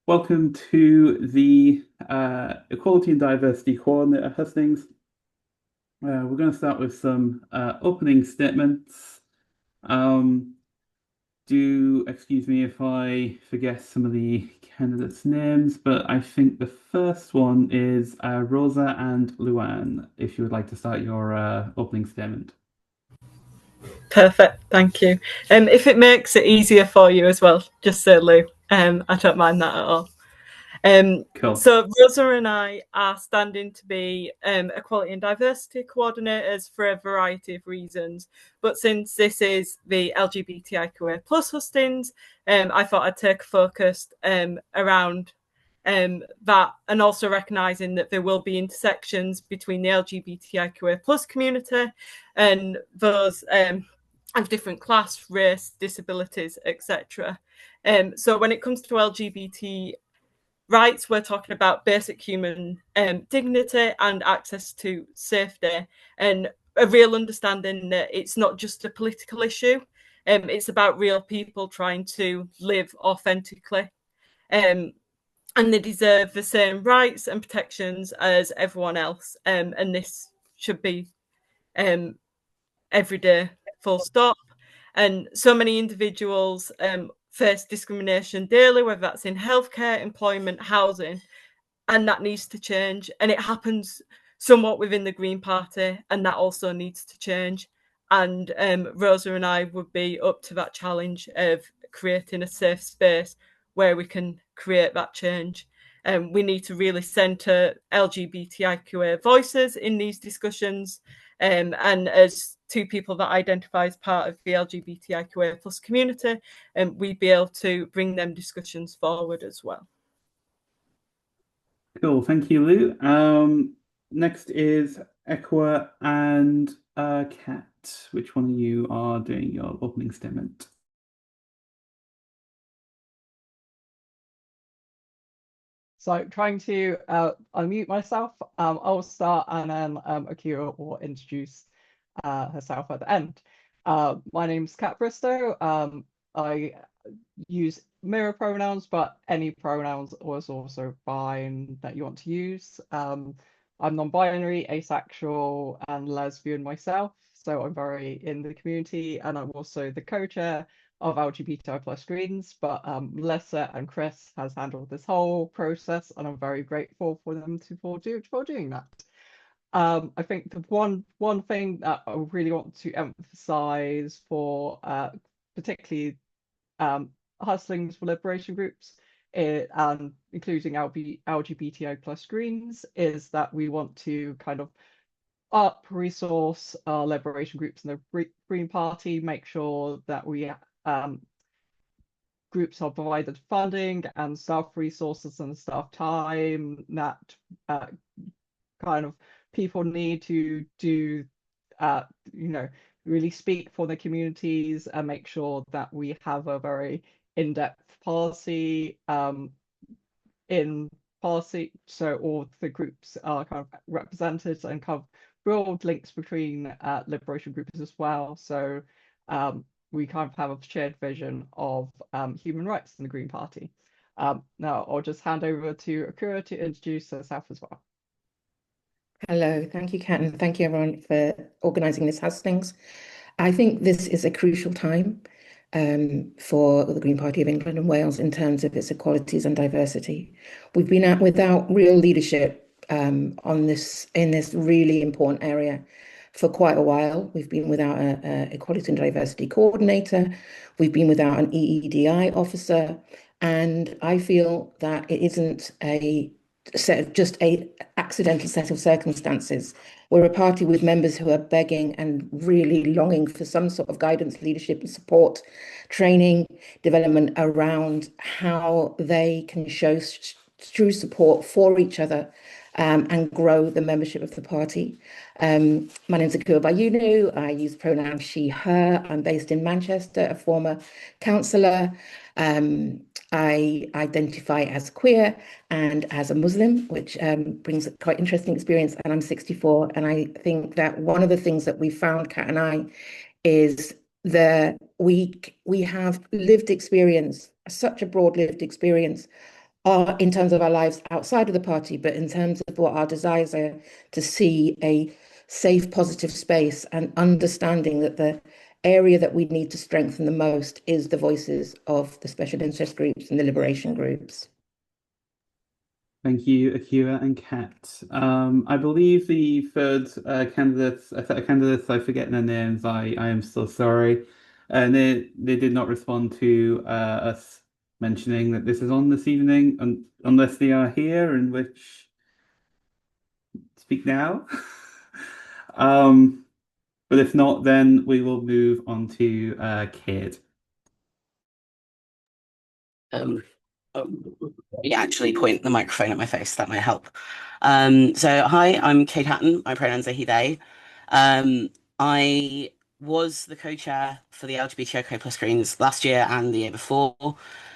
Welcome to the Equality and Diversity Coordinator Hustings. We're going to start with some opening statements. Do excuse me if I forget some of the candidates' names, but I think the first one is Rosa and Luanne, if you would like to start your opening statement. Perfect, thank you. If it makes it easier for you as well, just say Lou. I don't mind that at all. Cool. So Rosa and I are standing to be equality and diversity coordinators for a variety of reasons. But since this is the LGBTIQA plus hustings, I thought I'd take a focus around that, and also recognising that there will be intersections between the LGBTIQA plus community and those of different class, race, disabilities, etc. So when it comes to LGBT rights, we're talking about basic human dignity and access to safety, and a real understanding that it's not just a political issue. It's about real people trying to live authentically. And they deserve the same rights and protections as everyone else. And this should be every day, full stop. And so many individuals face discrimination daily, whether that's in healthcare, employment, housing, and that needs to change. And it happens somewhat within the Green Party, and that also needs to change. And Rosa and I would be up to that challenge of creating a safe space where we can create that change. We need to really centre LGBTIQA voices in these discussions. And as two people that identify as part of the LGBTIQA plus community, we'd be able to bring them discussions forward as well. Cool, thank you, Lou. Next is Ekua and Kat. Which one of you are doing your opening statement? So trying to unmute myself, I'll start, and then Ekua will introduce herself at the end. My name's Kat Bristow. I use mirror pronouns, but any pronouns was also fine that you want to use. I'm non-binary, asexual, and lesbian myself, so I'm very in the community, and I'm also the co-chair of LGBTI+ Greens, but Melissa and Chris has handled this whole process, and I'm very grateful for them for doing that. I think the one thing that I really want to emphasize for particularly hustlings for liberation groups, and including LGBTI+ Greens, is that we want to kind of up resource our liberation groups in the Green Party, make sure that we groups are provided funding and staff resources and staff time that kind of people need to do, really speak for the communities and make sure that we have a very in-depth policy in policy, so all the groups are kind of represented and kind of broad links between liberation groups as well. So we kind of have a shared vision of human rights in the Green Party. Now I'll just hand over to Ekua to introduce herself as well. Hello, thank you, Kat, and thank you everyone for organising this hustings. I think this is a crucial time for the Green Party of England and Wales in terms of its equalities and diversity. We've been out without real leadership in this really important area for quite a while. We've been without an equality and diversity coordinator. We've been without an EEDI officer, and I feel that it isn't just a accidental set of circumstances. We're a party with members who are begging and really longing for some sort of guidance, leadership and support, training, development around how they can show true support for each other and grow the membership of the party. My name's Ekua Bayunu. I use pronouns she, her. I'm based in Manchester, a former councillor. I identify as queer and as a Muslim, which brings a quite interesting experience, and I'm 64. And I think that one of the things that we found, Kat and I, is that we have lived experience, such a broad lived experience in terms of our lives outside of the party, but in terms of what our desires are to see a safe, positive space, and understanding that the area that we need to strengthen the most is the voices of the special interest groups and the liberation groups. Thank you, Ekua and Kat. I believe the third candidates, a set of candidates, I forget their names. I am so sorry. And they did not respond to us mentioning that this is on this evening, unless they are here, in which speak now. But if not, then we will move on to Cade. You actually point the microphone at my face, that might help. So hi, I'm Cade Hatton. My pronouns are he, they. I was the co-chair for the LGBTIQA Greens last year and the year before.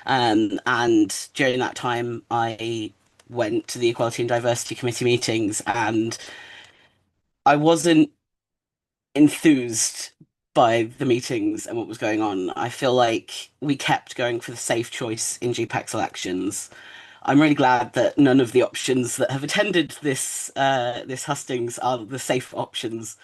And during that time, I went to the Equality and Diversity Committee meetings, and I wasn't enthused by the meetings and what was going on. I feel like we kept going for the safe choice in GPEx elections. I'm really glad that none of the options that have attended this hustings are the safe options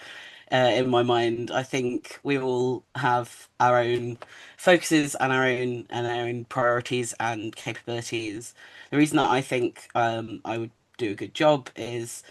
in my mind. I think we all have our own focuses and our own priorities and capabilities. The reason that I think I would do a good job is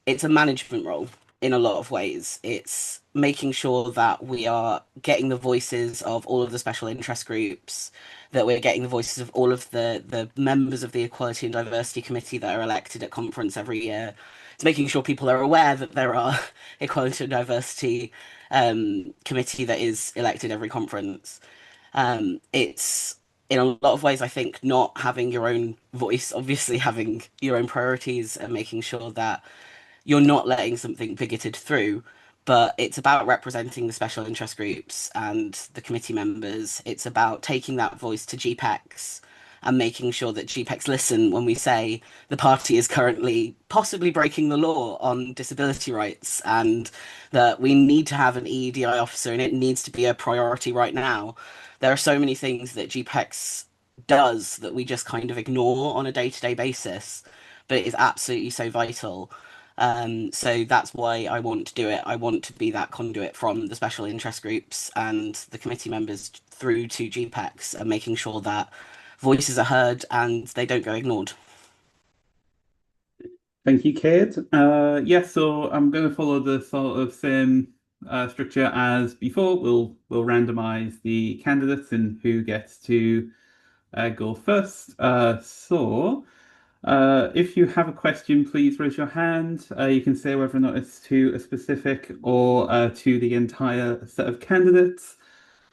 it's a management role in a lot of ways. It's making sure that we are getting the voices of all of the special interest groups, that we're getting the voices of all of the members of the Equality and Diversity Committee that are elected at conference every year. It's making sure people are aware that there are Equality and Diversity committee that is elected every conference. It's in a lot of ways, I think, not having your own voice, obviously having your own priorities and making sure that you're not letting something bigoted through, but it's about representing the special interest groups and the committee members. It's about taking that voice to GPEx and making sure that GPEx listen when we say the party is currently possibly breaking the law on disability rights and that we need to have an EEDI officer and it needs to be a priority right now. There are so many things that GPEx does that we just kind of ignore on a day-to-day basis, but it is absolutely so vital. So that's why I want to do it. I want to be that conduit from the special interest groups and the committee members through to GPEx and making sure that voices are heard and they don't go ignored. Thank you, Cade. Yes, so I'm going to follow the sort of same structure as before. We'll randomize the candidates and who gets to go first. If you have a question, please raise your hand. You can say whether or not it's to a specific or to the entire set of candidates,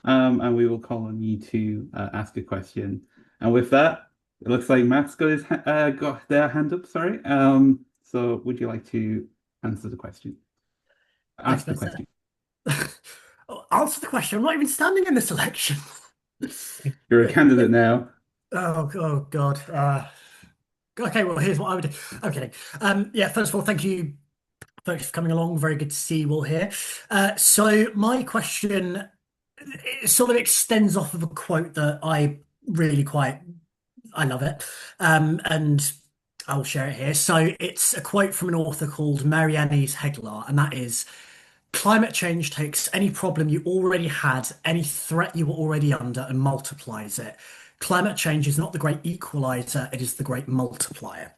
and we will call on you to ask a question. And with that, it looks like Matt's got their hand up. Sorry. So would you like to answer the question? Ask the question. Answer the question. I'm not even standing in this election. You're a candidate now. Oh God. Okay, well, here's what I would do. I'm kidding. Yeah, first of all, thank you folks for coming along. Very good to see you all here. So my question, it sort of extends off of a quote that I really I love it. And I'll share it here. So it's a quote from an author called Marianne Heglar, and that is, climate change takes any problem you already had, any threat you were already under, and multiplies it. Climate change is not the great equalizer, it is the great multiplier.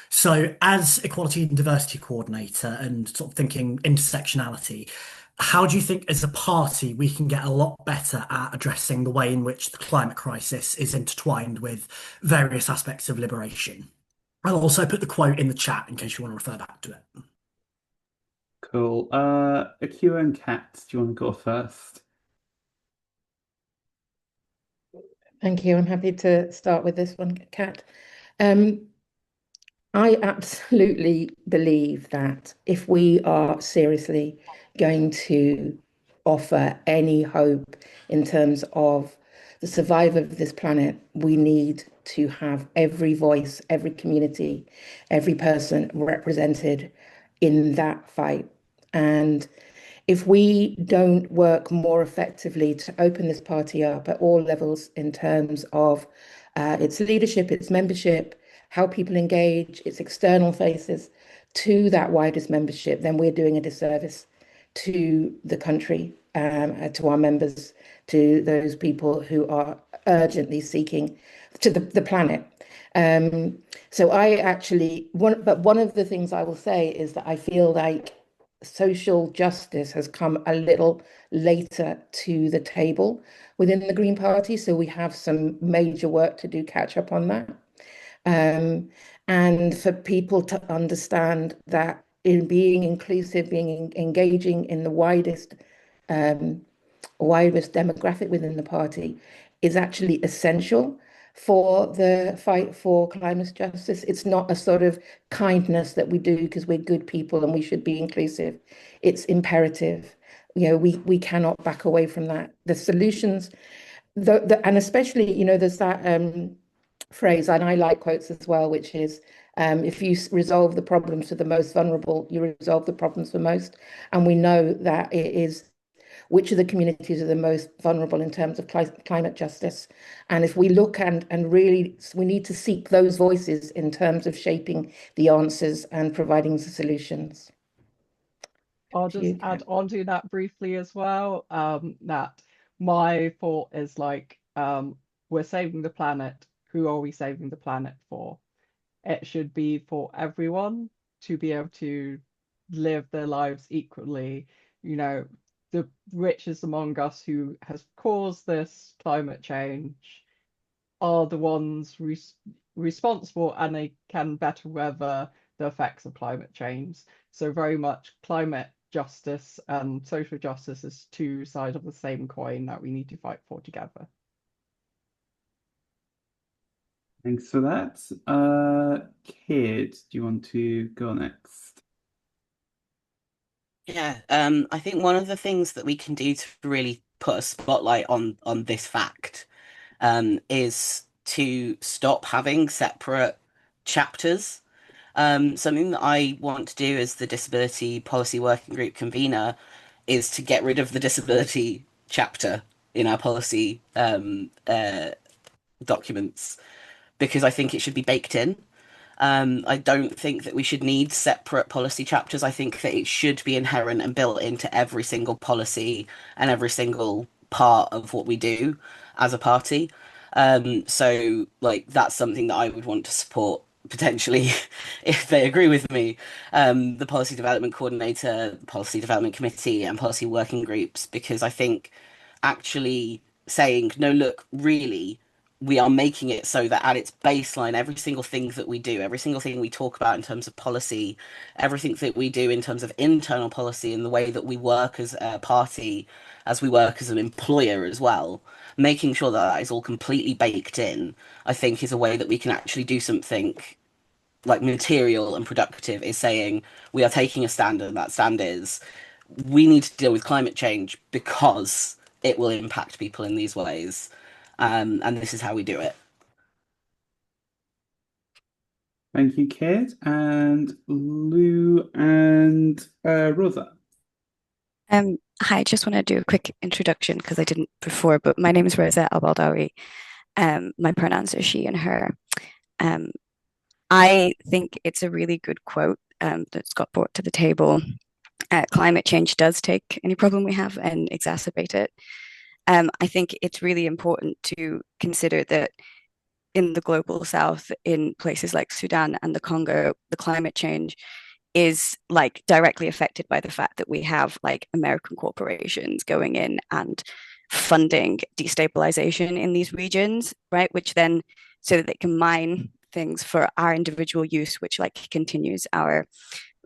So as Equality and Diversity Coordinator and sort of thinking intersectionality, how do you think as a party we can get a lot better at addressing the way in which the climate crisis is intertwined with various aspects of liberation? I'll also put the quote in the chat in case you want to refer back to it. Cool. Ekua and Kat, do you want to go first? Thank you. I'm happy to start with this one, Kat. I absolutely believe that if we are seriously going to offer any hope in terms of the survival of this planet, we need to have every voice, every community, every person represented in that fight. And if we don't work more effectively to open this party up at all levels in terms of its leadership, its membership, how people engage, its external faces to that widest membership, then we're doing a disservice to the country, to our members, to those people who are urgently seeking to the planet. So I actually, one of the things I will say is that I feel like social justice has come a little later to the table within the Green Party. So we have some major work to do, catch up on that. And for people to understand that in being inclusive, being engaging in the widest demographic within the party is actually essential for the fight for climate justice. It's not a sort of kindness that we do because we're good people and we should be inclusive. It's imperative. We cannot back away from that. The solutions, and especially, there's that phrase, and I like quotes as well, which is, if you resolve the problems for the most vulnerable, you resolve the problems for most. And we know that it is which of the communities are the most vulnerable in terms of climate justice. And if we look and really, we need to seek those voices in terms of shaping the answers and providing the solutions. I'll just add on to that briefly as well, that my thought is like, we're saving the planet. Who are we saving the planet for? It should be for everyone to be able to live their lives equally. The richest among us who has caused this climate change are the ones responsible, and they can better weather the effects of climate change. So very much climate justice and social justice is two sides of the same coin that we need to fight for together. Thanks for that. Cade, do you want to go next? Yeah, I think one of the things that we can do to really put a spotlight on this fact is to stop having separate chapters. Something that I want to do as the Disability Policy Working Group convener is to get rid of the disability chapter in our policy documents, because I think it should be baked in. I don't think that we should need separate policy chapters. I think that it should be inherent and built into every single policy and every single part of what we do as a party. So like that's something that I would want to support potentially if they agree with me. The policy development coordinator, the policy development committee, and policy working groups, because I think actually saying, no, look, really, we are making it so that at its baseline, every single thing that we do, every single thing we talk about in terms of policy, everything that we do in terms of internal policy and the way that we work as a party, as we work as an employer as well, making sure that that is all completely baked in, I think is a way that we can actually do something like material and productive, is saying we are taking a stand, and that stand is we need to deal with climate change because it will impact people in these ways. And this is how we do it. Thank you, Cade. And Lou and Rosa. Hi, I just want to do a quick introduction because I didn't before, but my name is Rosa Al-Baldawi. My pronouns are she and her. I think it's a really good quote that's got brought to the table. Climate change does take any problem we have and exacerbate it. I think it's really important to consider that in the global south, in places like Sudan and the Congo, the climate change is like directly affected by the fact that we have like American corporations going in and funding destabilization in these regions, right? Which then, so that they can mine things for our individual use, which like continues our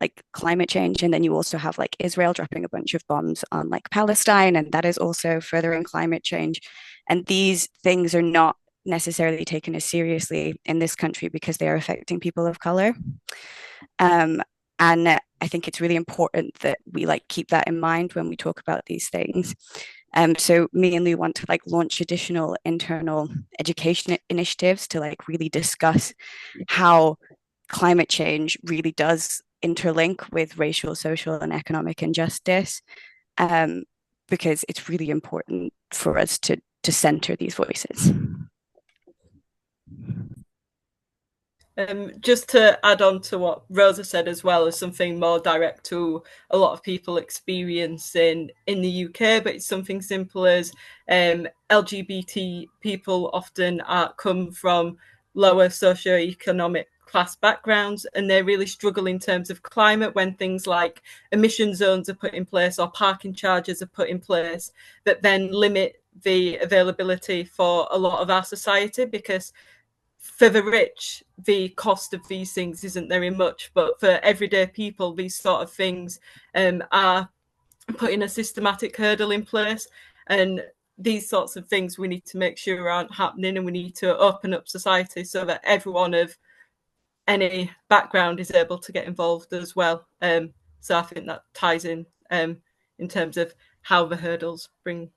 like climate change. And then you also have like Israel dropping a bunch of bombs on like Palestine, and that is also furthering climate change. And these things are not necessarily taken as seriously in this country because they are affecting people of color. And I think it's really important that we like keep that in mind when we talk about these things. So me and Lou want to like launch additional internal education initiatives to like really discuss how climate change really does interlink with racial, social, and economic injustice, because it's really important for us to center these voices. Just to add on to what Rosa said as well, as something more direct to a lot of people experiencing in the UK, but it's something simple as LGBT people often come from lower socioeconomic class backgrounds, and they really struggle in terms of climate when things like emission zones are put in place or parking charges are put in place that then limit the availability for a lot of our society, because for the rich, the cost of these things isn't very much, but for everyday people, these sort of things are putting a systematic hurdle in place. And these sorts of things we need to make sure aren't happening, and we need to open up society so that everyone of any background is able to get involved as well. So I think that ties in terms of how the hurdles bring.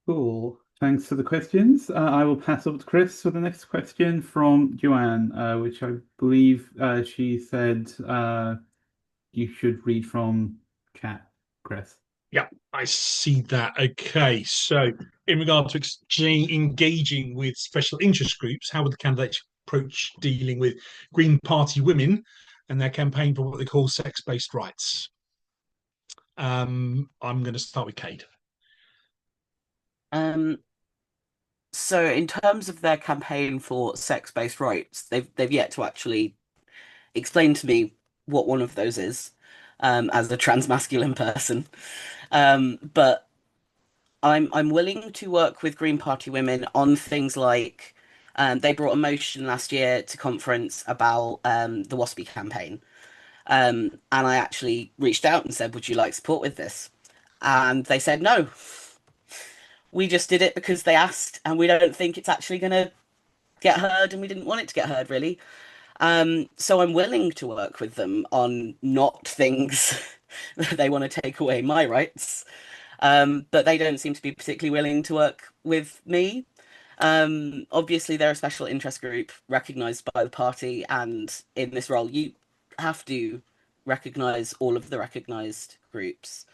Cool. Thanks for the questions. I will pass over to Chris for the next question from Joanne, which I believe she said you should read from chat, Chris. Yeah, I see that. Okay, so in regard to engaging with special interest groups, how would the candidates approach dealing with Green Party women and their campaign for what they call sex-based rights? I'm going to start with Cade. So in terms of their campaign for sex-based rights, they've yet to actually explain to me what one of those is, as a transmasculine person. But I'm willing to work with Green Party women on things like they brought a motion last year to conference about the WASPy campaign. And I actually reached out and said, would you like support with this? And they said no. We just did it because they asked, and we don't think it's actually going to get heard, and we didn't want it to get heard, really. So I'm willing to work with them on not things that they want to take away my rights, but they don't seem to be particularly willing to work with me. Obviously, they're a special interest group recognised by the party, and in this role, you have to recognise all of the recognised groups.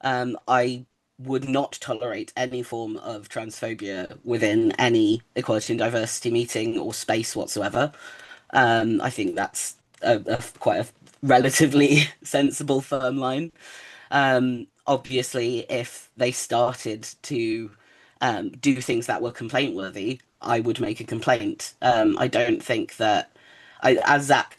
I would not tolerate any form of transphobia within any equality and diversity meeting or space whatsoever. I think that's quite a relatively sensible, firm line. Obviously, if they started to do things that were complaint worthy, I would make a complaint. I don't think that, as Zach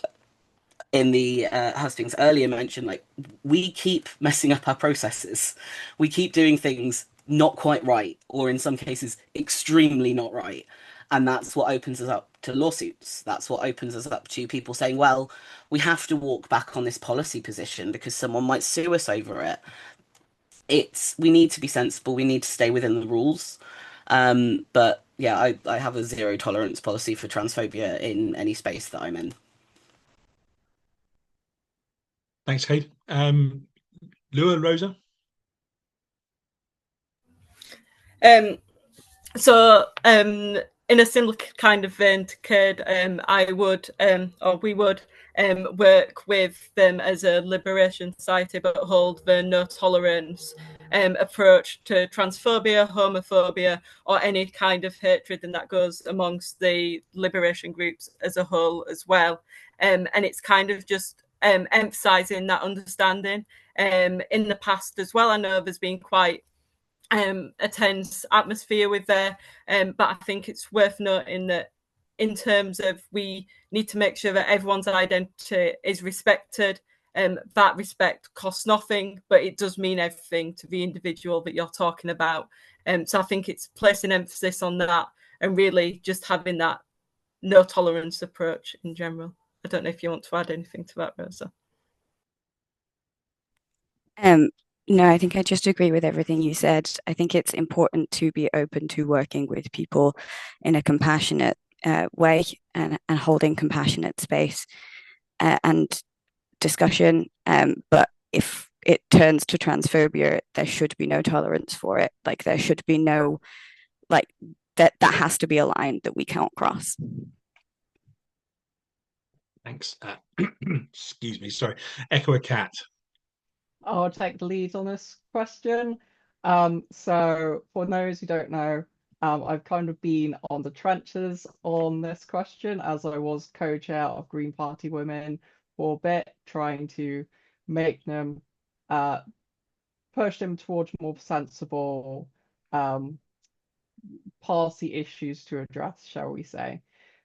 in the Hustings earlier mentioned, like, we keep messing up our processes. We keep doing things not quite right, or in some cases, extremely not right. And that's what opens us up to lawsuits. That's what opens us up to people saying, well, we have to walk back on this policy position because someone might sue us over it. We need to be sensible. We need to stay within the rules. But yeah, I have a zero tolerance policy for transphobia in any space that I'm in. Thanks, Cade. Lua, Rosa? So in a similar kind of vein to Cade, I would, or we would, work with them as a liberation society, but hold the no tolerance approach to transphobia, homophobia, or any kind of hatred, and that goes amongst the liberation groups as a whole as well. And it's kind of just emphasizing that understanding. In the past as well, I know there's been quite a tense atmosphere with there, but I think it's worth noting that in terms of, we need to make sure that everyone's identity is respected. That respect costs nothing, but it does mean everything to the individual that you're talking about. So I think it's placing emphasis on that and really just having that no tolerance approach in general. I don't know if you want to add anything to that, Rosa. No, I think I just agree with everything you said. I think it's important to be open to working with people in a compassionate way, and holding compassionate space and discussion. But if it turns to transphobia, there should be no tolerance for it. Like, there should be no, like, that has to be a line that we can't cross. Thanks. Excuse me, sorry. Ekua Cat. I'll take the lead on this question. So for those who don't know, I've kind of been on the trenches on this question, as I was co-chair of Green Party Women for a bit, trying to make them push them towards more sensible policy issues to address, shall we say.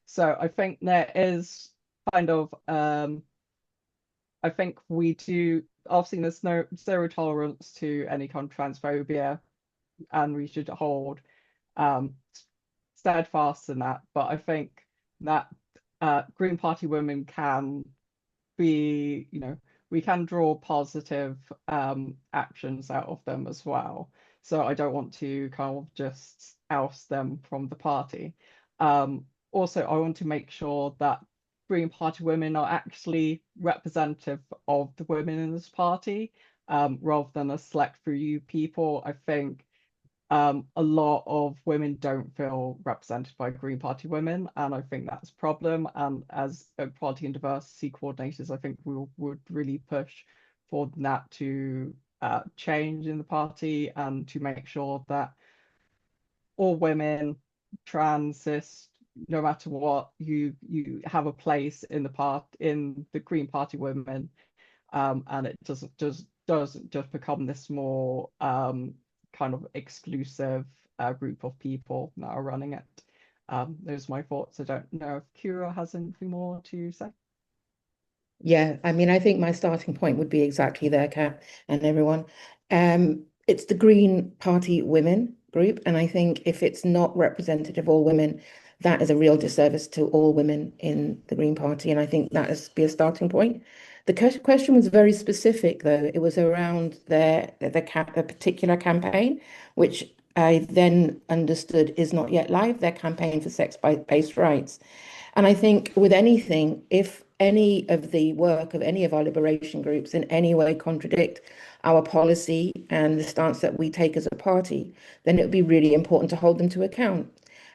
So I think there is kind of I think we do obviously there's no zero tolerance to any kind of transphobia, and we should hold steadfast in that. But I think that Green Party women can be, we can draw positive actions out of them as well. So I don't want to kind of just oust them from the party. Also, I want to make sure that Green Party women are actually representative of the women in this party, rather than a select few people. I think a lot of women don't feel represented by Green Party women, and I think that's a problem. And as party and diversity coordinators, I think we would really push for that to change in the party, and to make sure that all women, trans, cis, no matter what, you have a place in the Green Party women, and it doesn't just become this more kind of exclusive group of people that are running it. Those are my thoughts. I don't know if Kira has anything more to say. Yeah, I mean, I think my starting point would be exactly there, Kat, and everyone. It's the Green Party women group, and I think if it's not representative of all women, that is a real disservice to all women in the Green Party, and I think that has to be a starting point. The question was very specific, though. It was around a particular campaign, which I then understood is not yet live, their campaign for sex-based rights. And I think with anything, if any of the work of any of our liberation groups in any way contradict our policy and the stance that we take as a party, then it would be really important to hold them to account.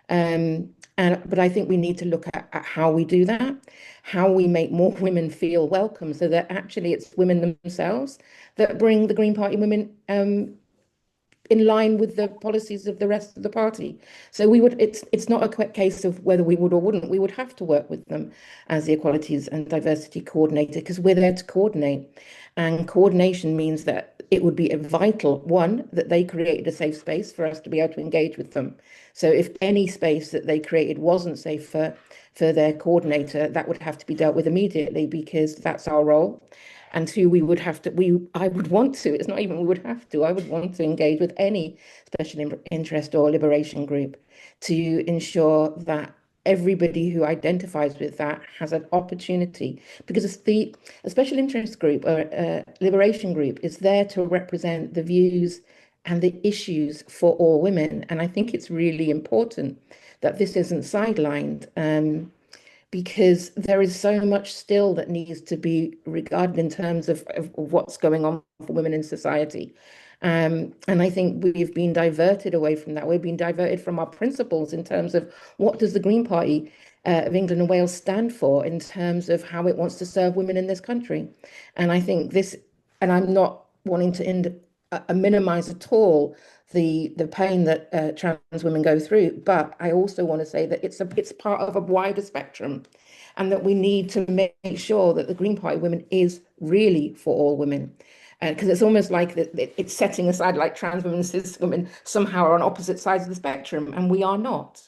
But I think we need to look at how we do that, how we make more women feel welcome, so that actually it's women themselves that bring the Green Party women in line with the policies of the rest of the party. So it's not a case of whether we would or wouldn't. We would have to work with them as the Equalities and Diversity Coordinator, because we're there to coordinate. And coordination means that it would be a vital, one, that they created a safe space for us to be able to engage with them. So if any space that they created wasn't safe for their coordinator, that would have to be dealt with immediately, because that's our role. And two, I would want to, it's not even we would have to, I would want to engage with any special interest or liberation group to ensure that everybody who identifies with that has an opportunity, because a special interest group or a liberation group is there to represent the views and the issues for all women. And I think it's really important that this isn't sidelined, because there is so much still that needs to be regarded in terms of what's going on for women in society. And I think we've been diverted away from that. We've been diverted from our principles in terms of what does the Green Party of England and Wales stand for in terms of how it wants to serve women in this country. And I think and I'm not wanting to minimize at all the pain that trans women go through, but I also want to say that it's part of a wider spectrum, and that we need to make sure that the Green Party women is really for all women, because it's almost like it's setting aside like trans women, cis women somehow are on opposite sides of the spectrum, and we are not.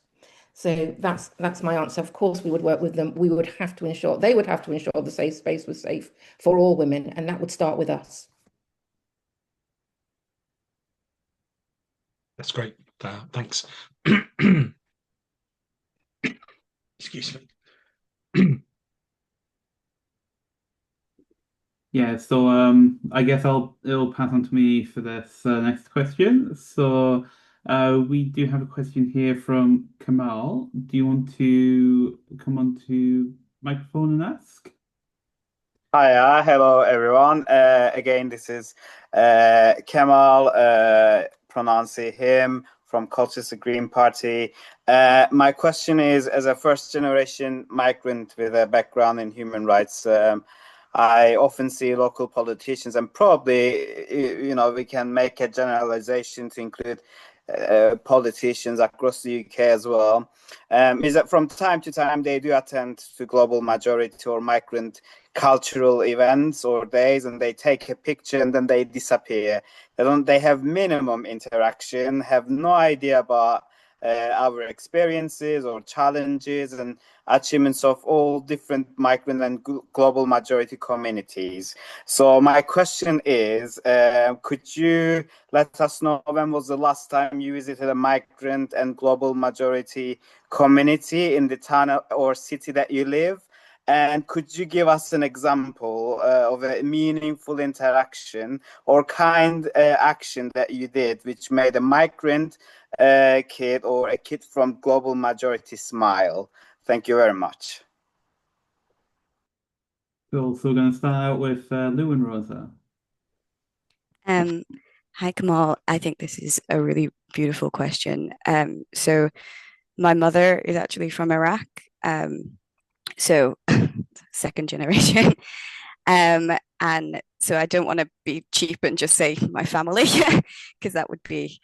So that's my answer. Of course, we would work with them. They would have to ensure the safe space was safe for all women, and that would start with us. That's great. Thanks. Excuse me. Yeah, so I guess it'll pass on to me for this next question. So we do have a question here from Kamal. Do you want to come on to microphone and ask? Hi, hello everyone. Again, this is Kemal, pronouncing him, from Colchester Green Party. My question is, as a first-generation migrant with a background in human rights, I often see local politicians, and probably, we can make a generalization to include politicians across the UK as well, is that from time to time they do attend to global majority or migrant cultural events or days, and they take a picture and then they disappear. They have minimum interaction, have no idea about our experiences or challenges and achievements of all different migrant and global majority communities. So my question is, could you let us know when was the last time you visited a migrant and global majority community in the town or city that you live? And could you give us an example of a meaningful interaction or kind action that you did which made a migrant kid or a kid from global majority smile? Thank you very much. Cool. So we're going to start out with Lou and Rosa. Hi, Kamal. I think this is a really beautiful question. So my mother is actually from Iraq. So second generation. And so I don't want to be cheap and just say my family because that would be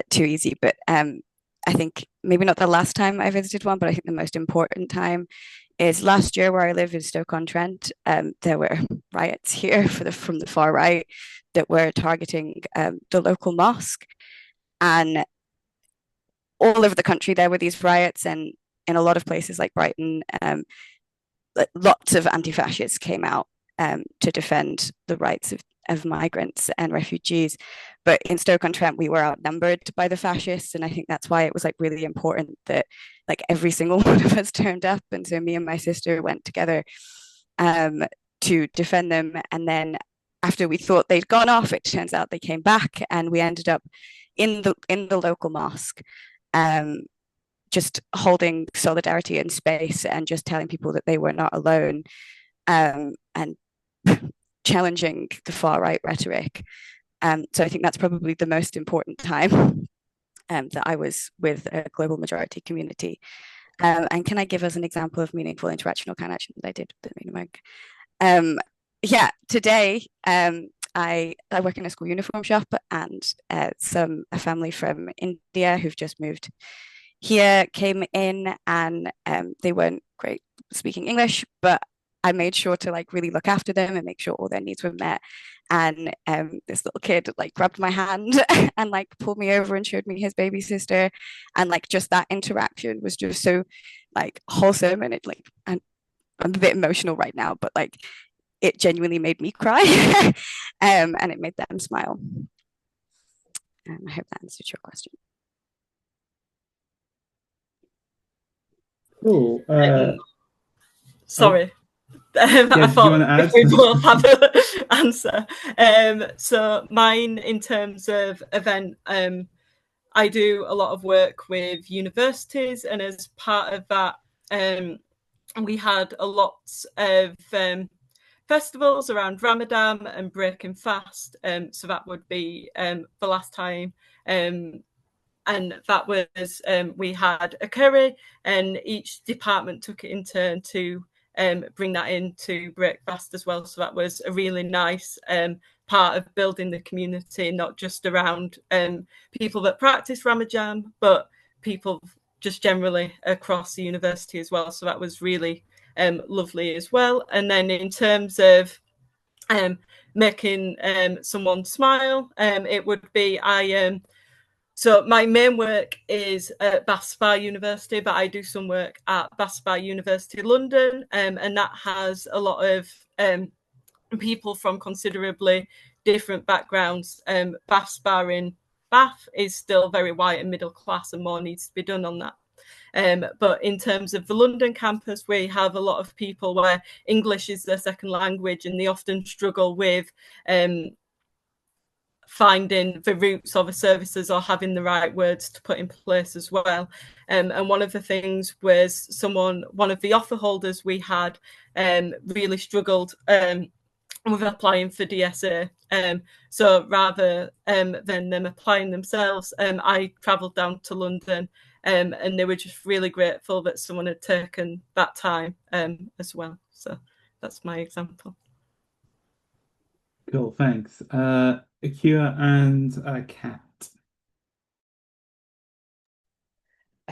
too easy. But I think maybe not the last time I visited one, but I think the most important time is last year where I live in Stoke-on-Trent. There were riots here from the far right that were targeting the local mosque. And all over the country, there were these riots, and in a lot of places like Brighton, lots of anti-fascists came out to defend the rights of migrants and refugees. But in Stoke-on-Trent, we were outnumbered by the fascists, and I think that's why it was like really important that like every single one of us turned up. And so me and my sister went together to defend them. And then after we thought they'd gone off, it turns out they came back, and we ended up in the local mosque, just holding solidarity and space and just telling people that they were not alone, and challenging the far right rhetoric. So I think that's probably the most important time that I was with a global majority community. And can I give us an example of meaningful interaction or kind action that I did with America? Yeah, today I work in a school uniform shop, and a family from India who've just moved here came in, and they weren't great speaking English, but I made sure to like really look after them and make sure all their needs were met. And this little kid like grabbed my hand and like pulled me over and showed me his baby sister, and like just that interaction was just so like wholesome, and it like I'm a bit emotional right now, but like it genuinely made me cry, and it made them smile. I hope that answered your question. Cool. Sorry. I thought we both have an answer. So mine, in terms of event, I do a lot of work with universities, and as part of that, we had a lot of festivals around Ramadan and breaking fast. So that would be the last time. And that was, we had a curry, and each department took it in turn to bring that in to breakfast as well. So that was a really nice part of building the community, not just around people that practice Ramadan, but people just generally across the university as well. So that was really lovely as well. And then in terms of making someone smile, it would be so my main work is at Bayunu University, but I do some work at Bayunu University London, and that has a lot of people from considerably different backgrounds. Bayunu in Bath is still very white and middle class, and more needs to be done on that. But in terms of the London campus, we have a lot of people where English is their second language, and they often struggle with finding the roots of the services or having the right words to put in place as well. And one of the things was one of the offer holders we had really struggled with applying for DSA. So rather than them applying themselves, I travelled down to London, and they were just really grateful that someone had taken that time as well. So that's my example. Cool, thanks. Ekua and Kat.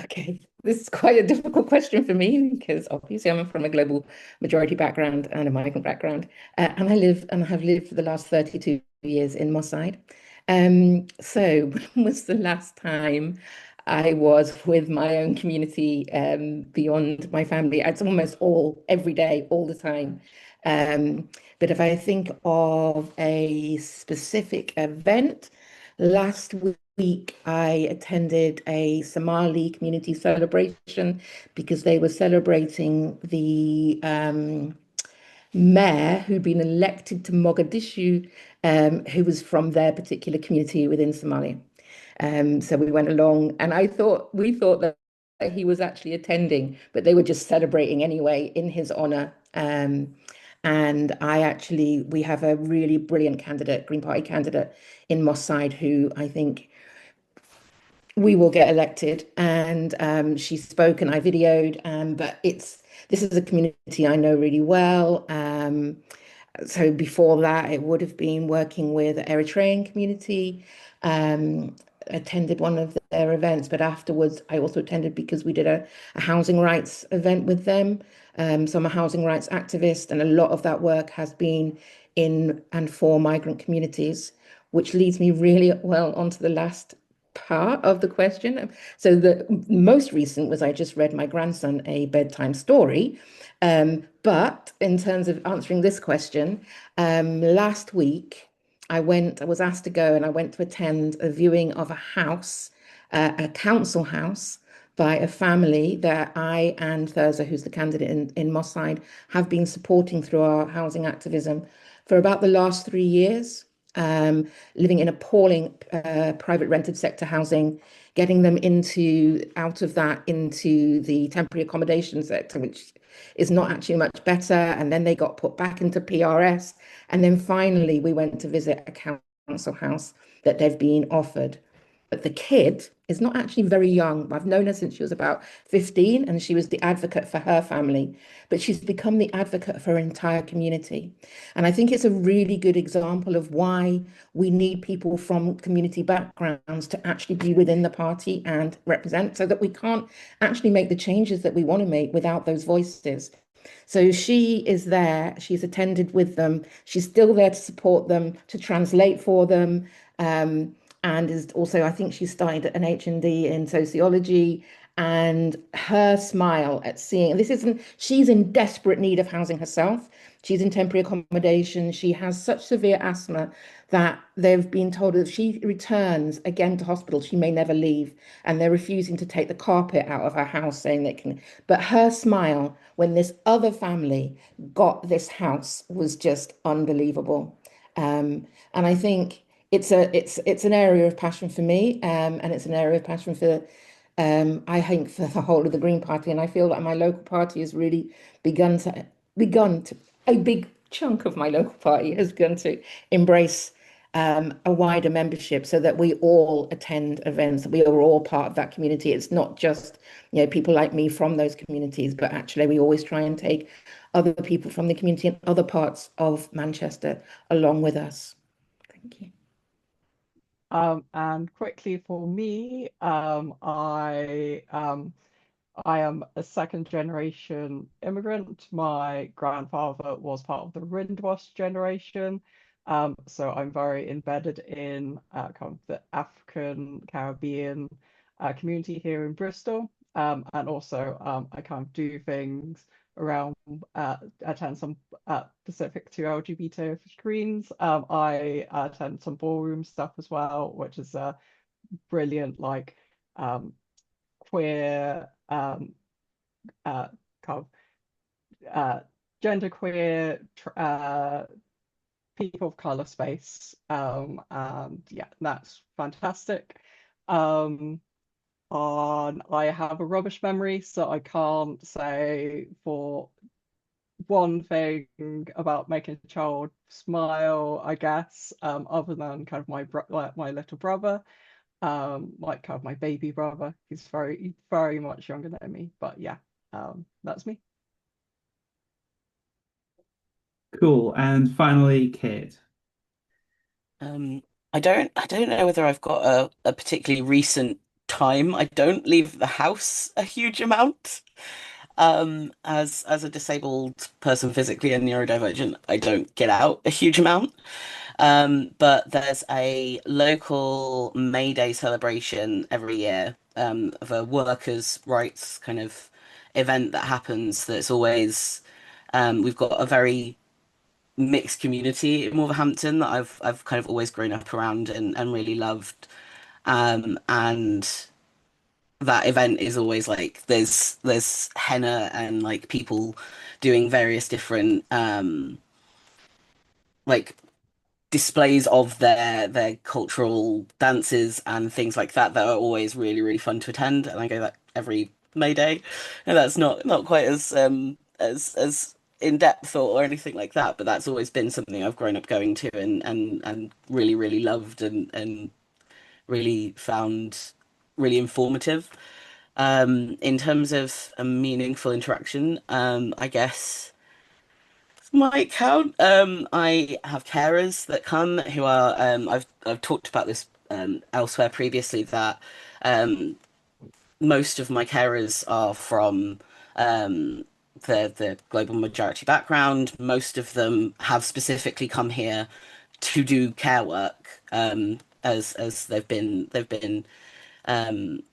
Okay, this is quite a difficult question for me because obviously I'm from a global majority background and a migrant background, and I have lived for the last 32 years in Moss Side. So when was the last time I was with my own community beyond my family? It's almost every day, all the time. But if I think of a specific event, last week I attended a Somali community celebration because they were celebrating the mayor who'd been elected to Mogadishu, who was from their particular community within Somalia. So we went along, and we thought that he was actually attending, but they were just celebrating anyway in his honor. And we have a really brilliant candidate, Green Party candidate in Moss Side, who I think we will get elected. And she spoke and I videoed, but this is a community I know really well. So before that, it would have been working with the Eritrean community, attended one of their events, but afterwards I also attended because we did a housing rights event with them. So I'm a housing rights activist, and a lot of that work has been in and for migrant communities, which leads me really well onto the last part of the question. So the most recent was I just read my grandson a bedtime story. But in terms of answering this question, last week I was asked to go and I went to attend a viewing of a house, a council house by a family that I and Thurza, who's the candidate in Moss Side, have been supporting through our housing activism for about the last 3 years. Living in appalling private rented sector housing, getting them out of that into the temporary accommodation sector, which is not actually much better. And then they got put back into PRS. And then finally, we went to visit a council house that they've been offered. But the kid is not actually very young. I've known her since she was about 15, and she was the advocate for her family, but she's become the advocate for her entire community. And I think it's a really good example of why we need people from community backgrounds to actually be within the party and represent, so that we can't actually make the changes that we want to make without those voices. So she is there, she's attended with them, she's still there to support them, to translate for them. And is also, I think she started an HND in sociology, and her smile at seeing she's in desperate need of housing herself. She's in temporary accommodation. She has such severe asthma that they've been told that if she returns again to hospital, she may never leave. And they're refusing to take the carpet out of her house, saying they can. But her smile when this other family got this house was just unbelievable. And I think it's an area of passion for me, and it's an area of passion for I think for the whole of the Green Party, and I feel that my local party has really begun to a big chunk of my local party has begun to embrace a wider membership, so that we all attend events, that we are all part of that community. It's not just people like me from those communities, but actually we always try and take other people from the community in other parts of Manchester along with us. Thank you. And quickly for me, I am a second generation immigrant. My grandfather was part of the Windrush generation. So I'm very embedded in kind of the African Caribbean community here in Bristol. And also I kind of do things around attend some specific to LGBTIQA Greens. I attend some ballroom stuff as well, which is brilliant, like queer kind of genderqueer people of color space, and yeah, that's fantastic. I have a rubbish memory, so I can't say for one thing about making a child smile, I guess, other than kind of my little brother, like kind of my baby brother. He's very, very much younger than me, but yeah, that's me. Cool. And finally, Cade. I don't know whether I've got a particularly recent time. I don't leave the house a huge amount. As a disabled person physically and neurodivergent, I don't get out a huge amount. But there's a local May Day celebration every year, of a workers' rights kind of event that happens. That's always, we've got a very mixed community in Wolverhampton that I've kind of always grown up around and really loved. And that event is always like there's henna and like people doing various different like displays of their cultural dances and things like that that are always really really fun to attend, and I go that every May Day, and that's not quite as in depth or anything like that, but that's always been something I've grown up going to and really really loved and really found really informative. In terms of a meaningful interaction, I guess might count. I have carers that come who are I've talked about this elsewhere previously that most of my carers are from the global majority background. Most of them have specifically come here to do care work, as they've been um,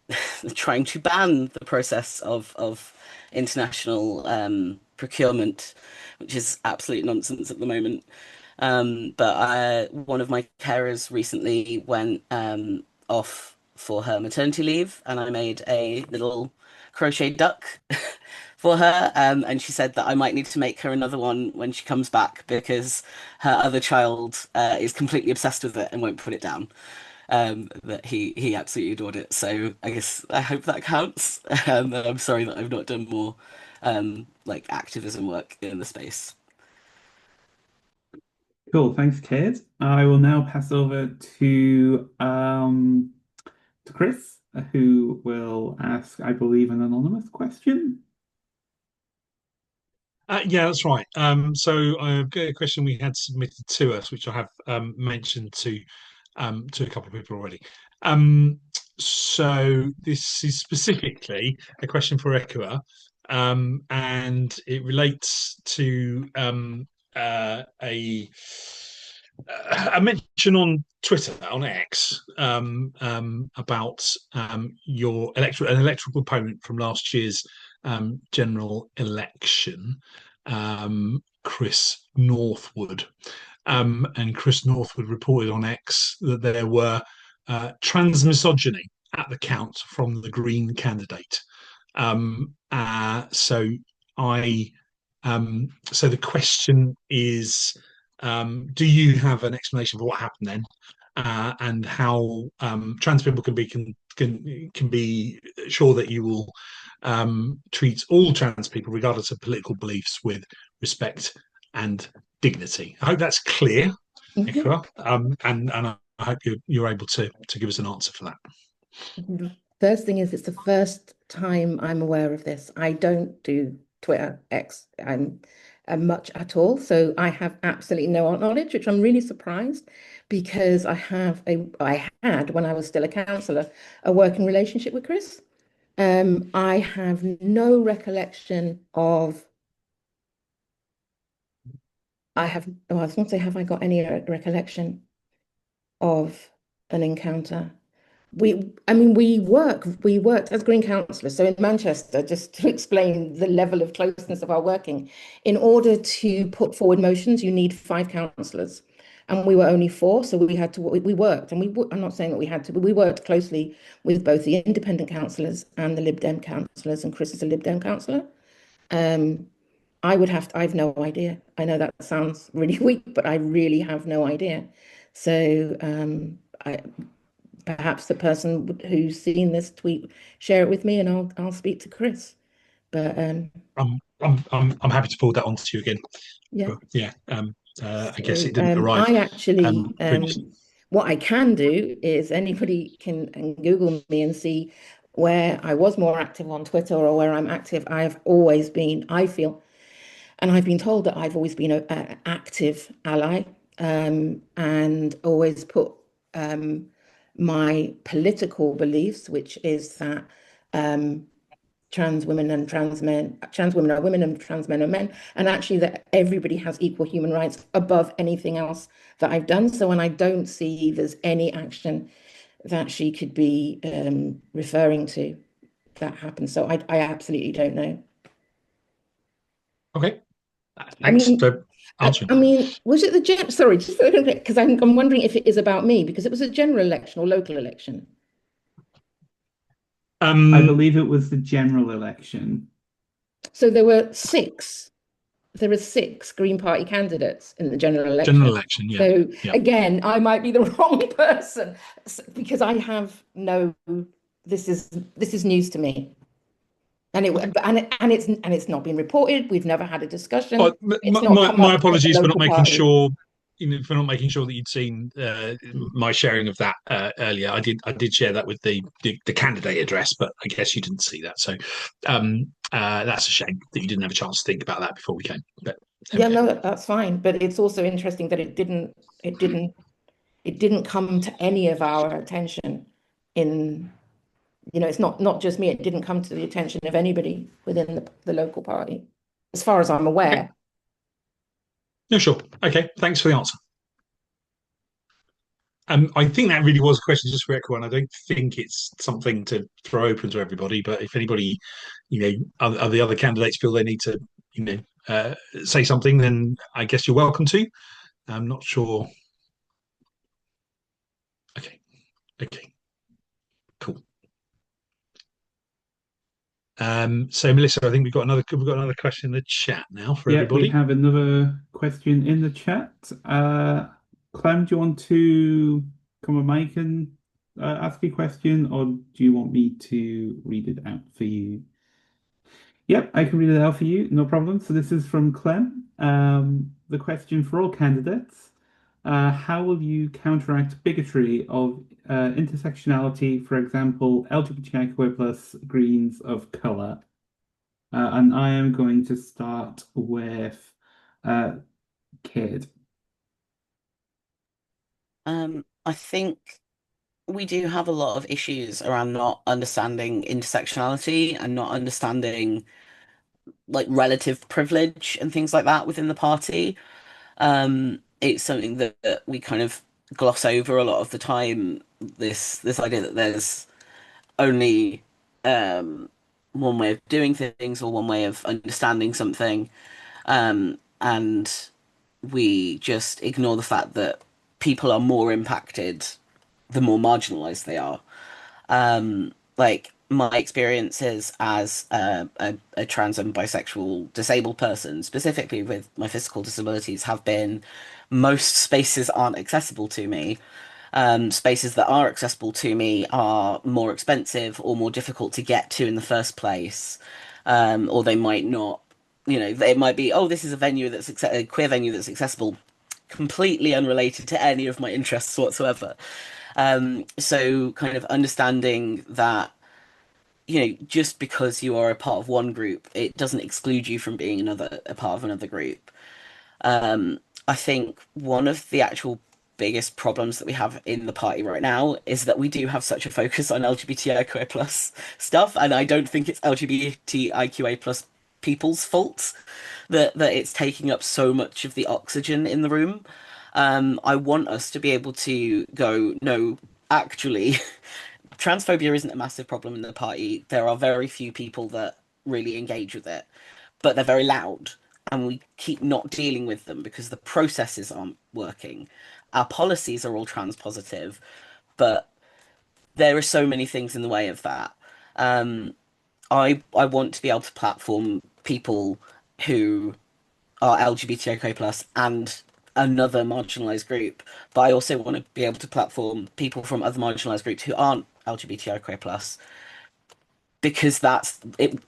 trying to ban the process of international procurement, which is absolute nonsense at the moment. But one of my carers recently went off for her maternity leave, and I made a little crochet duck for her. And she said that I might need to make her another one when she comes back because her other child is completely obsessed with it and won't put it down. That he absolutely adored it. So I guess I hope that counts. And I'm sorry that I've not done more like activism work in the space. Cool, thanks, Cade. I will now pass over to Chris, who will ask, I believe, an anonymous question. Yeah, that's right. So I've got a question we had submitted to us, which I have mentioned to a couple of people already. So this is specifically a question for Ekua, and it relates to a mention on Twitter, on X, about your an electoral component from last year's general election, Chris Northwood. And Chris Northwood reported on X that there were transmisogyny at the count from the Green candidate. So I, so the question is, do you have an explanation for what happened then, and how trans people can be sure that you will treat all trans people, regardless of political beliefs, with respect and dignity? I hope that's clear, Ekua, and I hope you're able to give us an answer for that. First thing is, it's the first time I'm aware of this. I don't do Twitter, X, much at all, so I have absolutely no knowledge, which I'm really surprised, because I had, when I was still a councillor, a working relationship with Chris. I have no recollection of. I was going to say, have I got any recollection of an encounter? We worked as Green councillors. So in Manchester, just to explain the level of closeness of our working, in order to put forward motions, you need 5 councillors, and we were only 4. So we worked, and I'm not saying that we had to, but we worked closely with both the independent councillors and the Lib Dem councillors, and Chris is a Lib Dem councillor. I've no idea. I know that sounds really weak, but I really have no idea. So perhaps the person who's seen this tweet share it with me, and I'll speak to Chris. But I'm happy to forward that on to you again. Yeah, but, yeah. I guess it didn't arrive. I actually, what I can do is anybody can Google me and see where I was more active on Twitter or where I'm active. I've always been, I feel, and I've been told that I've always been an active ally, and always put my political beliefs, which is that trans women and trans men, trans women are women and trans men are men, and actually that everybody has equal human rights above anything else that I've done. So when I don't see there's any action that she could be referring to that happened. So I absolutely don't know. Okay. I Thanks mean, for answering. I mean, was it the sorry, just because I'm wondering if it is about me, because it was a general election or local election. I believe it was the general election. So there were six Green Party candidates in the general election. General election, yeah. So yeah. again, I might be the wrong person because I have no. This is news to me, and it's not been reported. We've never had a discussion. Oh, It's not come my up apologies for not making party. sure. For not making sure that you'd seen my sharing of that earlier. I did share that with the candidate address, but I guess you didn't see that. So that's a shame that you didn't have a chance to think about that before we came. But okay. Yeah, no, that's fine. But it's also interesting that it didn't come to any of our attention in, it's not just me. It didn't come to the attention of anybody within the local party, as far as I'm aware. No, sure. Okay, thanks for the answer. I think that really was a question just for Ekua, and I don't think it's something to throw open to everybody. But if anybody, are the other candidates feel they need to, say something, then I guess you're welcome to. I'm not sure. Okay, cool. So Melissa, I think we've got another question in the chat now for everybody. We have another question in the chat. Clem, do you want to come on mic and ask a question, or do you want me to read it out for you? Yep, I can read it out for you, no problem. So this is from Clem. The question for all candidates: how will you counteract bigotry of intersectionality, for example, LGBTIQA+ Greens of colour? And I am going to start with Cade. I think we do have a lot of issues around not understanding intersectionality and not understanding like relative privilege and things like that within the party. It's something that we kind of gloss over a lot of the time. This idea that there's only one way of doing things or one way of understanding something, and we just ignore the fact that people are more impacted the more marginalized they are. Like my experiences as a trans and bisexual disabled person, specifically with my physical disabilities, have been most spaces aren't accessible to me. Spaces that are accessible to me are more expensive or more difficult to get to in the first place, or they might not. It might be, oh, this is a venue a queer venue that's accessible, completely unrelated to any of my interests whatsoever. So kind of understanding that, just because you are a part of one group, it doesn't exclude you from being a part of another group. I think one of the actual biggest problems that we have in the party right now is that we do have such a focus on LGBTIQA+ stuff, and I don't think it's LGBTIQA+ people's fault that it's taking up so much of the oxygen in the room. I want us to be able to go, no, actually, transphobia isn't a massive problem in the party. There are very few people that really engage with it, but they're very loud, and we keep not dealing with them because the processes aren't working. Our policies are all trans positive, but there are so many things in the way of that. I want to be able to platform people who are LGBTIQ+ and another marginalized group, but I also want to be able to platform people from other marginalized groups who aren't LGBTIQ+, because that's it.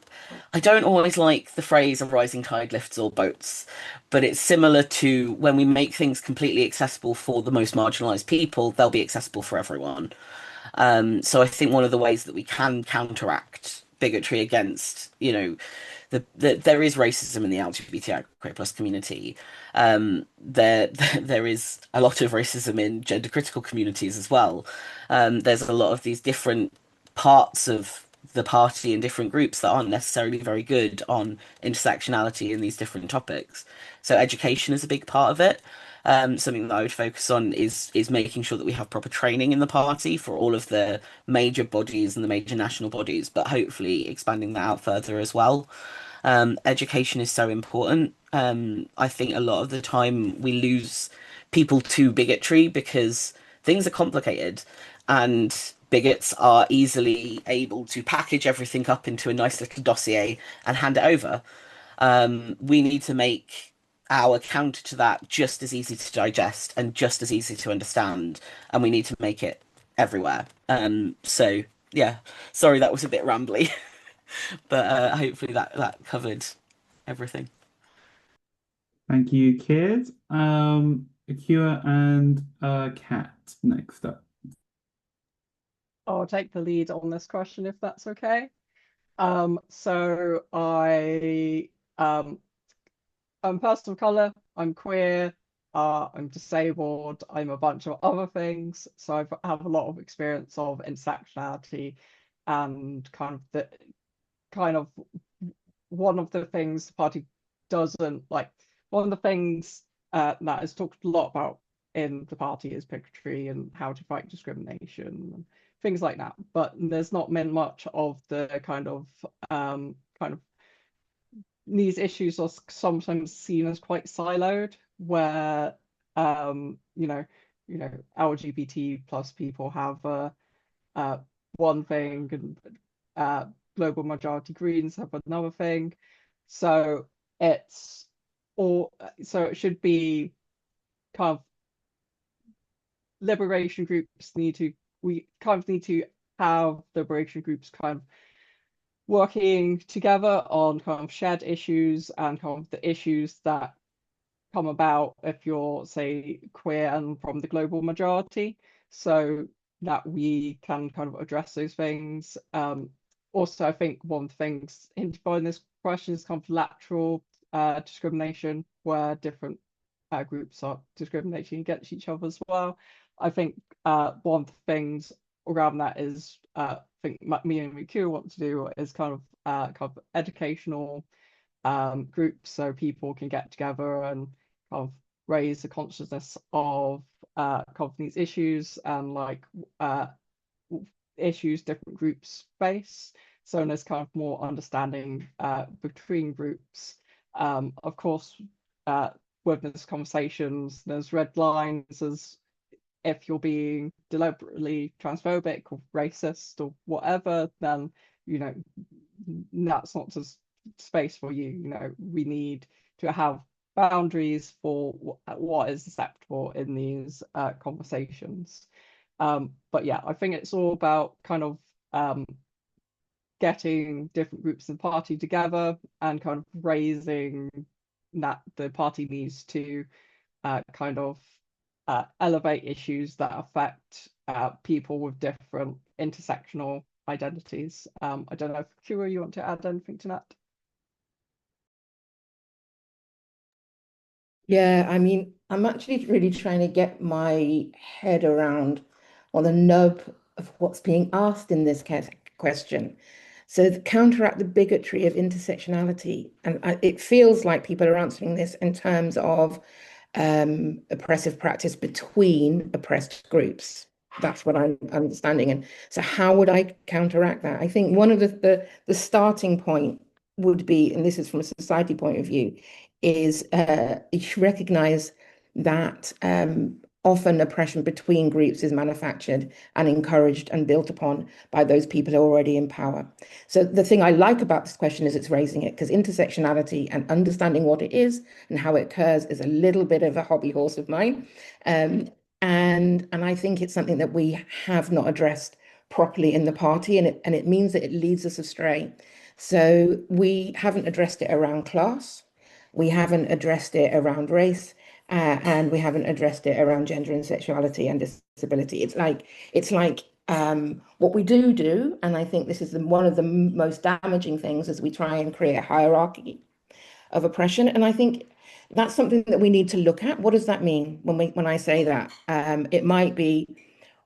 I don't always like the phrase "a rising tide lifts all boats," but it's similar to when we make things completely accessible for the most marginalized people, they'll be accessible for everyone. So I think one of the ways that we can counteract bigotry against, there is racism in the LGBTIQA plus community. There is a lot of racism in gender critical communities as well. There's a lot of these different parts of the party and different groups that aren't necessarily very good on intersectionality in these different topics. So education is a big part of it. Something that I would focus on is making sure that we have proper training in the party for all of the major bodies and the major national bodies, but hopefully expanding that out further as well. Education is so important. I think a lot of the time we lose people to bigotry because things are complicated and bigots are easily able to package everything up into a nice little dossier and hand it over. We need to make our counter to that just as easy to digest and just as easy to understand, and we need to make it everywhere. So yeah, sorry that was a bit rambly, but hopefully that covered everything. Thank you, Cade. Ekua and Kat next up. I'll take the lead on this question if that's okay. So I'm a person of color, I'm queer, I'm disabled, I'm a bunch of other things. So I have a lot of experience of intersectionality and kind of one of the things the party doesn't like. One of the things that is talked a lot about in the party is bigotry and how to fight discrimination and things like that. But there's not been much of the kind of these issues are sometimes seen as quite siloed, where LGBT plus people have one thing and global majority Greens have another thing. So it should be kind of liberation groups need to have liberation groups kind of working together on kind of shared issues and kind of the issues that come about if you're, say, queer and from the global majority, so that we can kind of address those things. Also, I think one of the things in this question is kind of lateral discrimination, where different groups are discriminating against each other as well. I think one of the things around that is I think me and Ekua want to do is kind of educational groups, so people can get together and kind of raise the consciousness of these issues and issues different groups face. So there's kind of more understanding between groups. Of course, with these conversations, there's red lines as if you're being deliberately transphobic or racist or whatever, then that's not just space for you. We need to have boundaries for what is acceptable in these conversations. But yeah, I think it's all about kind of getting different groups in the party together and kind of raising that the party needs to kind of elevate issues that affect people with different intersectional identities. I don't know if Ekua, you want to add anything to that? Yeah, I mean, I'm actually really trying to get my head around on the nub of what's being asked in this question. So counteract the bigotry of intersectionality. And it feels like people are answering this in terms of oppressive practice between oppressed groups. That's what I'm understanding. And so how would I counteract that? I think one of the starting point would be, and this is from a society point of view, is you should recognize that often oppression between groups is manufactured and encouraged and built upon by those people who are already in power. So the thing I like about this question is it's raising it, because intersectionality and understanding what it is and how it occurs is a little bit of a hobby horse of mine. And I think it's something that we have not addressed properly in the party, and it means that it leads us astray. So we haven't addressed it around class, we haven't addressed it around race, and we haven't addressed it around gender and sexuality and disability. It's like What we do, and I think this is one of the most damaging things, is we try and create a hierarchy of oppression. And I think that's something that we need to look at. What does that mean when I say that? It might be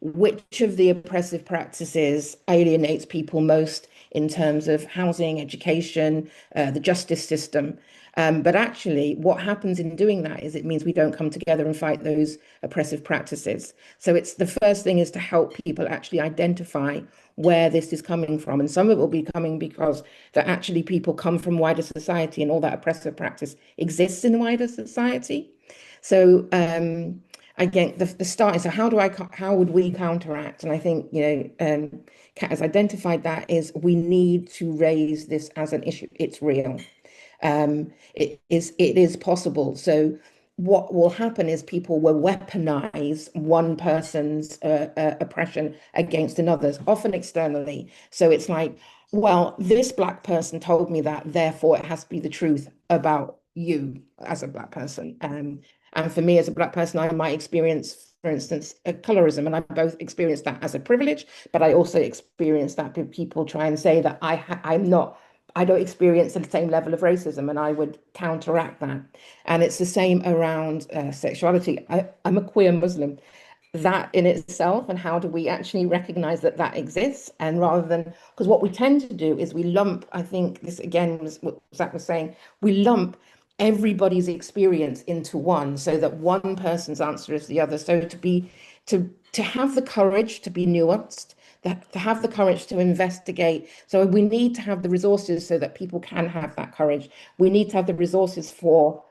which of the oppressive practices alienates people most in terms of housing, education, the justice system. But actually, what happens in doing that is it means we don't come together and fight those oppressive practices. So it's the first thing is to help people actually identify where this is coming from. And some of it will be coming because that actually people come from wider society and all that oppressive practice exists in wider society. So again, the start is, so how would we counteract? And I think, Kat has identified that is we need to raise this as an issue. It's real. It is possible. So what will happen is people will weaponize one person's oppression against another's, often externally. So it's like, well, this Black person told me that, therefore it has to be the truth about you as a Black person. And for me as a Black person, I might experience, for instance, colorism, and I both experienced that as a privilege, but I also experienced that people try and say that I don't experience the same level of racism, and I would counteract that. And it's the same around sexuality. I'm a queer Muslim. That in itself, and how do we actually recognize that that exists? And rather than, because what we tend to do is we lump, I think this again was what Zach was saying, we lump everybody's experience into one, so that one person's answer is the other. So to have the courage to be nuanced, to have the courage to investigate. So we need to have the resources so that people can have that courage. We need to have the resources for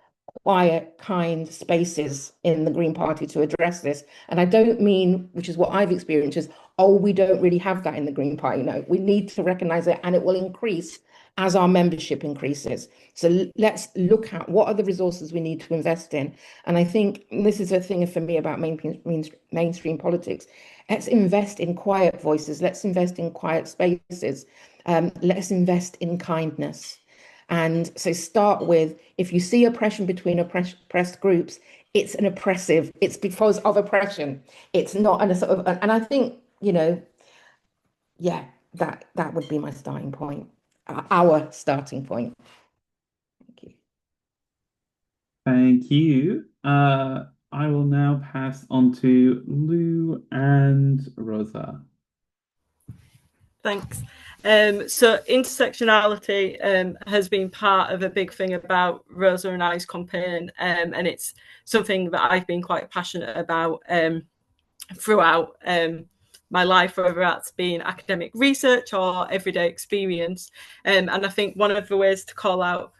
quiet, kind spaces in the Green Party to address this. And I don't mean, which is what I've experienced, is, oh, we don't really have that in the Green Party. No, we need to recognize it, and it will increase as our membership increases. So let's look at what are the resources we need to invest in. And I think this is a thing for me about mainstream politics. Let's invest in quiet voices. Let's invest in quiet spaces. Let's invest in kindness. And so start with, if you see oppression between oppressed groups, it's because of oppression. It's not a sort of, and I think, that would be my starting point, our starting point. Thank you. Thank you. I will now pass on to Lou and Rosa. Thanks. So intersectionality has been part of a big thing about Rosa and I's campaign, and it's something that I've been quite passionate about throughout my life, whether that's been academic research or everyday experience. And I think one of the ways to call out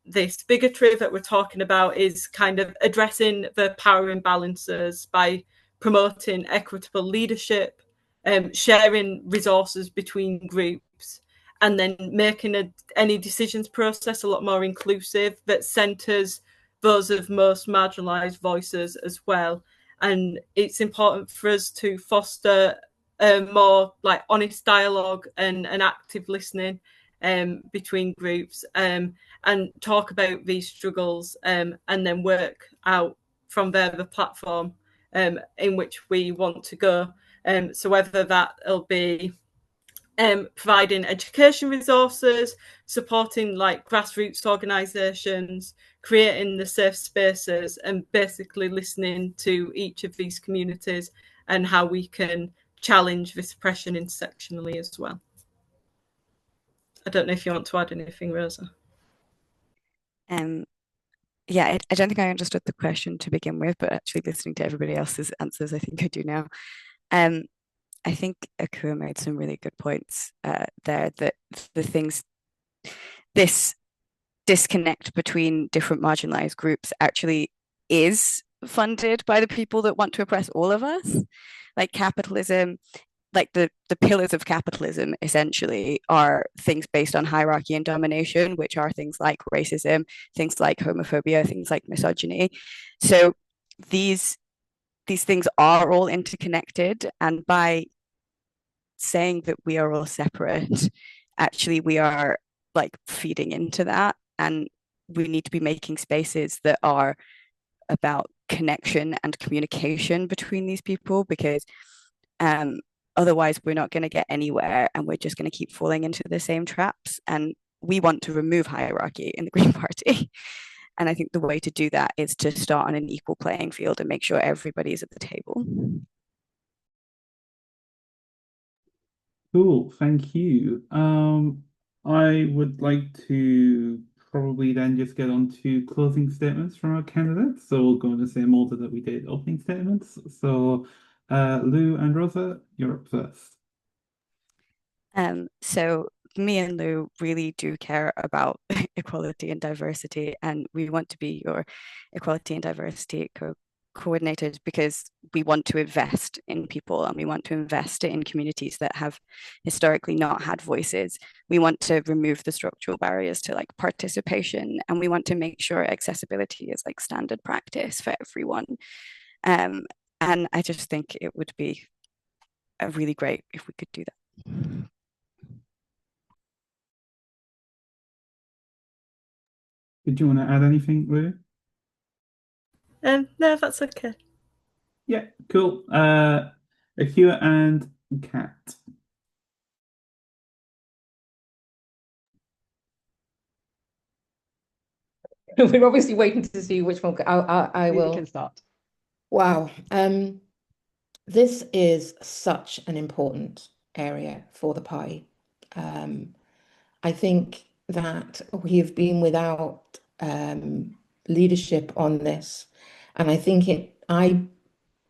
this bigotry that we're talking about is kind of addressing the power imbalances by promoting equitable leadership, sharing resources between groups, and then making any decisions process a lot more inclusive that centres those of most marginalised voices as well. And it's important for us to foster more like honest dialogue and active listening between groups, and talk about these struggles, and then work out from there the platform in which we want to go. So whether that'll be providing education resources, supporting like grassroots organisations, creating the safe spaces, and basically listening to each of these communities and how we can challenge this oppression intersectionally as well. I don't know if you want to add anything, Rosa. Yeah, I don't think I understood the question to begin with, but actually listening to everybody else's answers, I think I do now. I think Ekua made some really good points there, that this disconnect between different marginalized groups actually is funded by the people that want to oppress all of us. Like capitalism, like the pillars of capitalism essentially are things based on hierarchy and domination, which are things like racism, things like homophobia, things like misogyny. So these things are all interconnected, and by saying that we are all separate, actually we are like feeding into that, and we need to be making spaces that are about connection and communication between these people, because Otherwise, we're not going to get anywhere and we're just going to keep falling into the same traps. And we want to remove hierarchy in the Green Party. And I think the way to do that is to start on an equal playing field and make sure everybody is at the table. Cool, thank you. I would like to probably then just get on to closing statements from our candidates. So we'll go in the same order that we did opening statements. So Lou and Rosa, you're up first. So me and Lou really do care about equality and diversity, and we want to be your equality and diversity coordinators because we want to invest in people and we want to invest in communities that have historically not had voices. We want to remove the structural barriers to like participation, and we want to make sure accessibility is like standard practice for everyone. And I just think it would be really great if we could do that. Did you want to add anything, Lou? No, that's okay. Yeah, cool. Ekua and Kat. We're obviously waiting to see which one. I will. You can start. Wow. This is such an important area for the party. I think that we have been without leadership on this, and I think I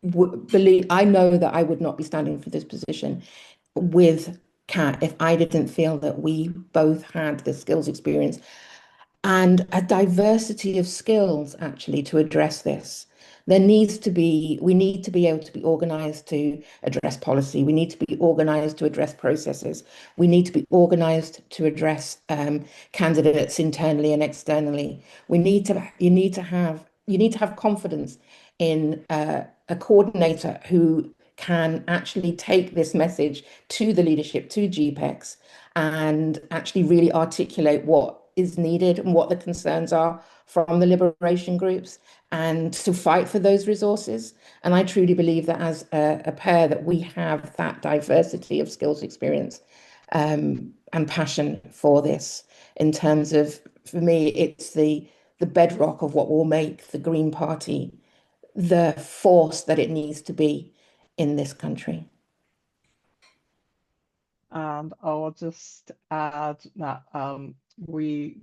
know that I would not be standing for this position with Kat if I didn't feel that we both had the skills, experience, and a diversity of skills actually to address this. We need to be able to be organized to address policy. We need to be organized to address processes. We need to be organized to address candidates internally and externally. You need to have confidence in a coordinator who can actually take this message to the leadership, to GPEx, and actually really articulate what is needed and what the concerns are from the liberation groups, and to fight for those resources. And I truly believe that as a pair that we have that diversity of skills, experience, and passion for this, in terms of, for me, it's the bedrock of what will make the Green Party the force that it needs to be in this country. And I'll just add that we,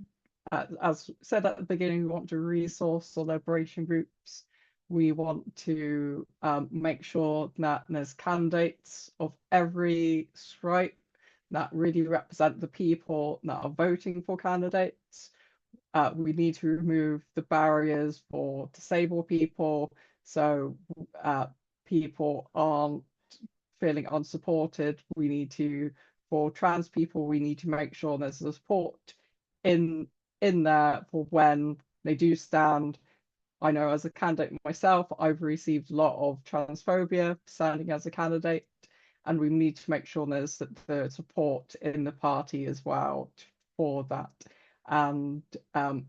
as said at the beginning, we want to resource the liberation groups. We want to make sure that there's candidates of every stripe that really represent the people that are voting for candidates. We need to remove the barriers for disabled people, so people aren't feeling unsupported. For trans people, we need to make sure there's support in there for when they do stand. I know as a candidate myself, I've received a lot of transphobia standing as a candidate, and we need to make sure there's the support in the party as well for that. And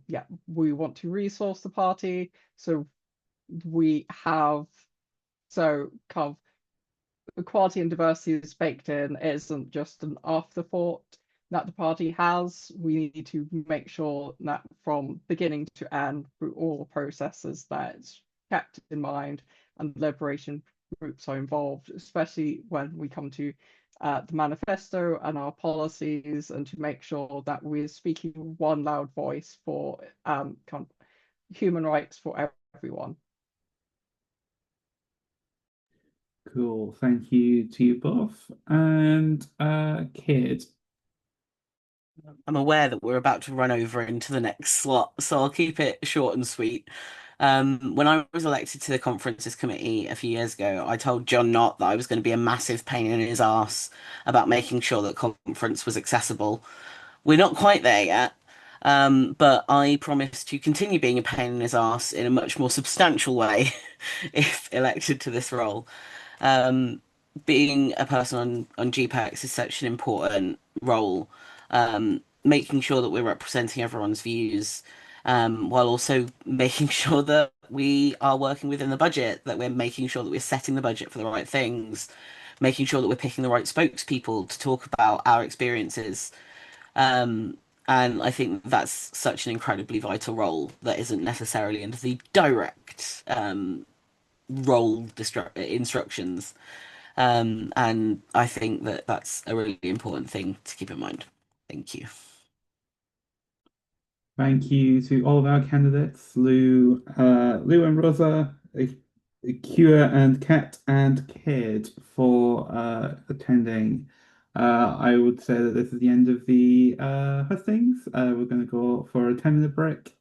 yeah, we want to resource the party, so we have kind of equality and diversity is baked in. It isn't just an afterthought that the party has. We need to make sure that from beginning to end, through all the processes, that it's kept in mind and liberation groups are involved, especially when we come to the manifesto and our policies, and to make sure that we're speaking one loud voice for kind of human rights for everyone. Cool, thank you to you both. And Cade. I'm aware that we're about to run over into the next slot, so I'll keep it short and sweet. When I was elected to the conferences committee a few years ago, I told John Knott that I was going to be a massive pain in his ass about making sure that conference was accessible. We're not quite there yet, but I promise to continue being a pain in his ass in a much more substantial way if elected to this role. Being a person on GPEx is such an important role, making sure that we're representing everyone's views, while also making sure that we are working within the budget, that we're making sure that we're setting the budget for the right things, making sure that we're picking the right spokespeople to talk about our experiences. And I think that's such an incredibly vital role that isn't necessarily under the direct instructions. And I think that that's a really important thing to keep in mind. Thank you. Thank you to all of our candidates, Lou and Rosa, Ekua and Kat and Cade for attending. I would say that this is the end of the hustings. We're going to go for a 10-minute break.